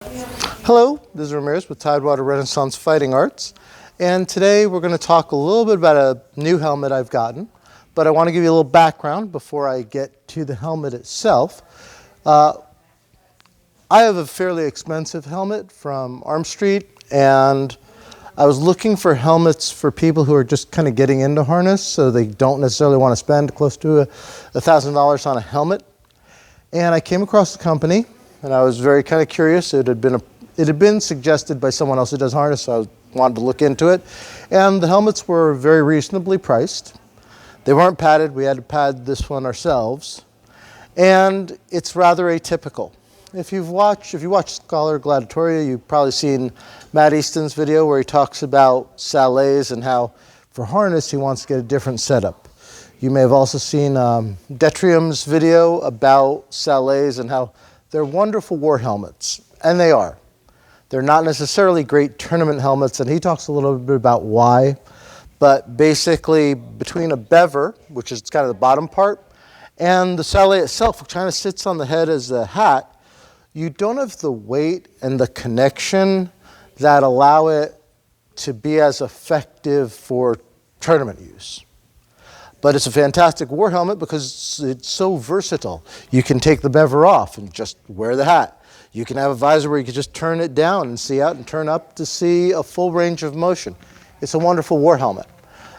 Hello, this is Ramirez with Tidewater Renaissance Fighting Arts, and today we're going to talk a little bit about a new helmet I've gotten, but I want to give you a little background before I get to the helmet itself. I have a fairly expensive helmet from Arm Street, and I was looking for helmets for people who are just kind of getting into harness, so they don't necessarily want to spend close to $1,000 on a helmet. And I came across the company, and I was very kind of curious. It had been suggested by someone else who does harness, so I wanted to look into it. And the helmets were very reasonably priced. They weren't padded. We had to pad this one ourselves. And it's rather atypical. If you watch Scholar Gladiatoria, you've probably seen Matt Easton's video where he talks about Sallets and how for harness he wants to get a different setup. You may have also seen Detrium's video about Sallets and how they're wonderful war helmets, and they are. They're not necessarily great tournament helmets, and he talks a little bit about why. But basically, between a bever, which is kind of the bottom part, and the Salet itself, which kind of sits on the head as a hat, you don't have the weight and the connection that allow it to be as effective for tournament use. But it's a fantastic war helmet because it's so versatile. You can take the bever off and just wear the hat. You can have a visor where you can just turn it down and see out and turn up to see a full range of motion. It's a wonderful war helmet.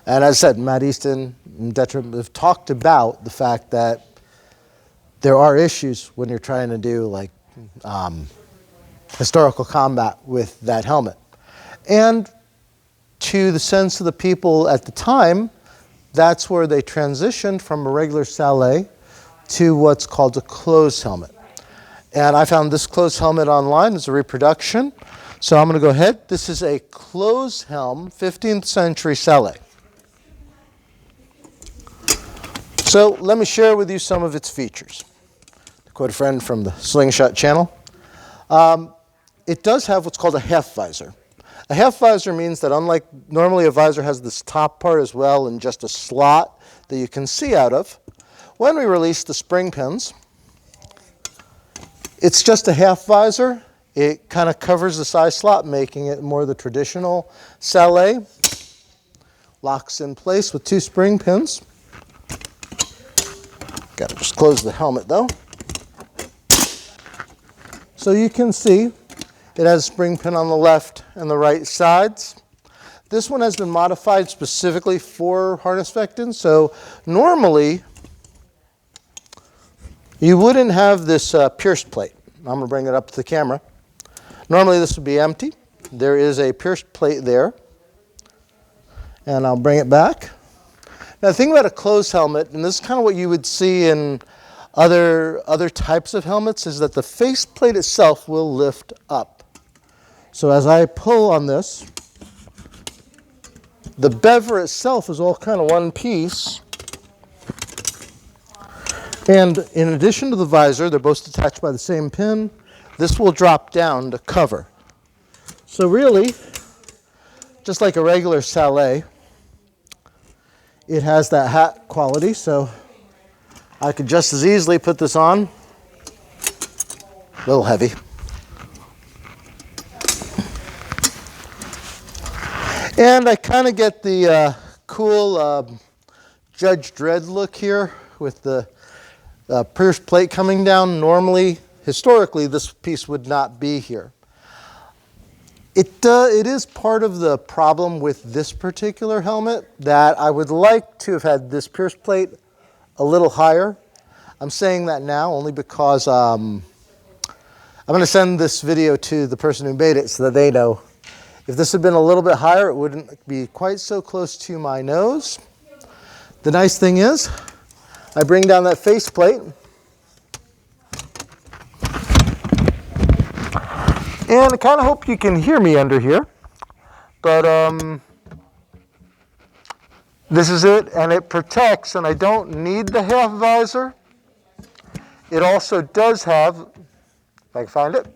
And as I said, Matt Easton and Detrium have talked about the fact that there are issues when you're trying to do like historical combat with that helmet. And to the sense of the people at the time, that's where they transitioned from a regular Salet to what's called a closed helmet. And I found this closed helmet online as a reproduction. So I'm going to go ahead. This is a closed helm, 15th century Salet. So let me share with you some of its features. To quote a friend from the Slingshot channel, it does have what's called a half visor. A half visor means that unlike normally a visor has this top part as well and just a slot that you can see out of, when we release the spring pins, it's just a half visor. It kind of covers the side slot, making it more the traditional Salet. Locks in place with two spring pins. Got to just close the helmet though. So you can see it has a spring pin on the left and the right sides. This one has been modified specifically for Harnischfechten. So normally, you wouldn't have this pierced plate. I'm going to bring it up to the camera. Normally this would be empty. There is a pierced plate there. And I'll bring it back. Now the thing about a closed helmet, and this is kind of what you would see in other types of helmets, is that the faceplate itself will lift up. So as I pull on this, the bever itself is all kind of one piece. And in addition to the visor, they're both attached by the same pin. This will drop down to cover. So really, just like a regular Salet, it has that hat quality. So I could just as easily put this on. A little heavy. And I kind of get the cool Judge Dredd look here with the pierced plate coming down. Normally, historically, this piece would not be here. It is part of the problem with this particular helmet that I would like to have had this pierced plate a little higher. I'm saying that now only because I'm going to send this video to the person who made it so that they know. If this had been a little bit higher, it wouldn't be quite so close to my nose. The nice thing is, I bring down that faceplate, and I kind of hope you can hear me under here, but this is it, and it protects, and I don't need the half visor. It also does have, if I can find it,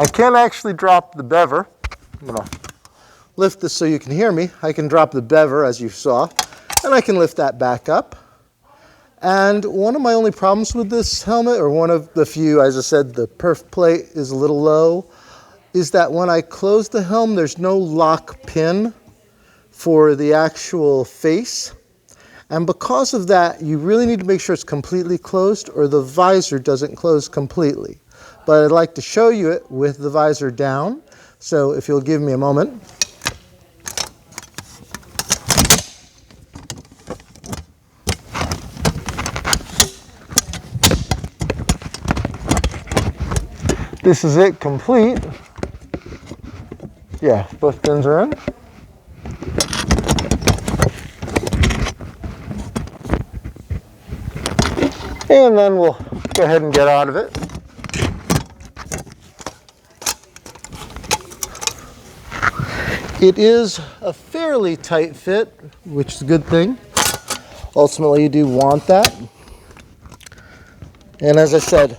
I can actually drop the bever. I'm going to lift this so you can hear me. I can drop the bever, as you saw, and I can lift that back up. And one of my only problems with this helmet, or one of the few, as I said, the perf plate is a little low, is that when I close the helm, there's no lock pin for the actual face. And because of that, you really need to make sure it's completely closed or the visor doesn't close completely. But I'd like to show you it with the visor down. So if you'll give me a moment. This is it complete. Yeah, both pins are in. And then we'll go ahead and get out of it. It is a fairly tight fit, which is a good thing. Ultimately, you do want that. And as I said,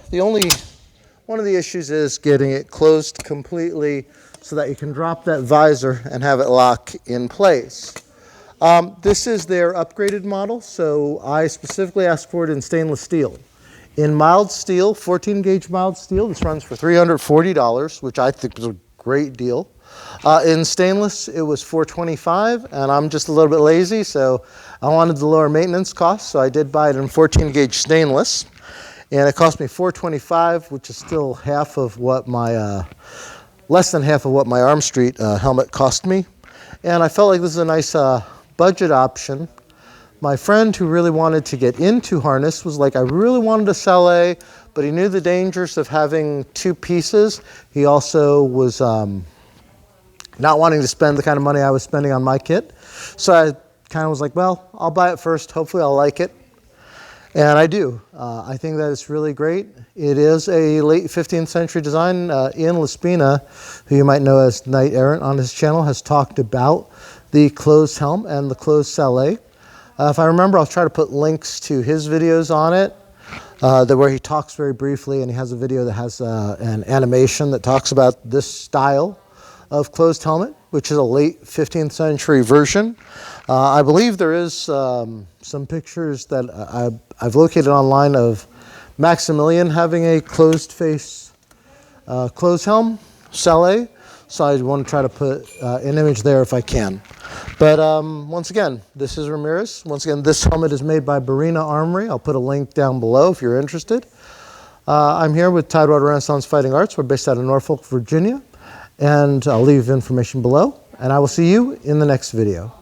one of the issues is getting it closed completely so that you can drop that visor and have it lock in place. This is their upgraded model, so I specifically asked for it in stainless steel. In mild steel, 14 gauge mild steel, this runs for $340, which I think is a great deal. In stainless, it was $425, and I'm just a little bit lazy, so I wanted the lower maintenance cost, so I did buy it in 14 gauge stainless. And it cost me $425, which is still half of what my, less than half of what my Arm Street helmet cost me. And I felt like this is a nice budget option. My friend who really wanted to get into harness was like, I really wanted a Salet, but he knew the dangers of having two pieces. He also was not wanting to spend the kind of money I was spending on my kit. So I kind of was like, well, I'll buy it first. Hopefully I'll like it. And I do. I think that it's really great. It is a late 15th century design. Ian Laspina, who you might know as Knyght Errant on his channel, has talked about the closed helm and the closed Salet. If I remember, I'll try to put links to his videos on it, where he talks very briefly, and he has a video that has an animation that talks about this style of closed helmet, which is a late 15th century version. I believe there is some pictures that I've located online of Maximilian having a closed face, closed helm, Salet. So I want to try to put an image there if I can. But once again, this is Ramirez. Once again, this helmet is made by Bareena Armory. I'll put a link down below if you're interested. I'm here with Tidewater Renaissance Fighting Arts. We're based out of Norfolk, Virginia. And I'll leave information below. And I will see you in the next video.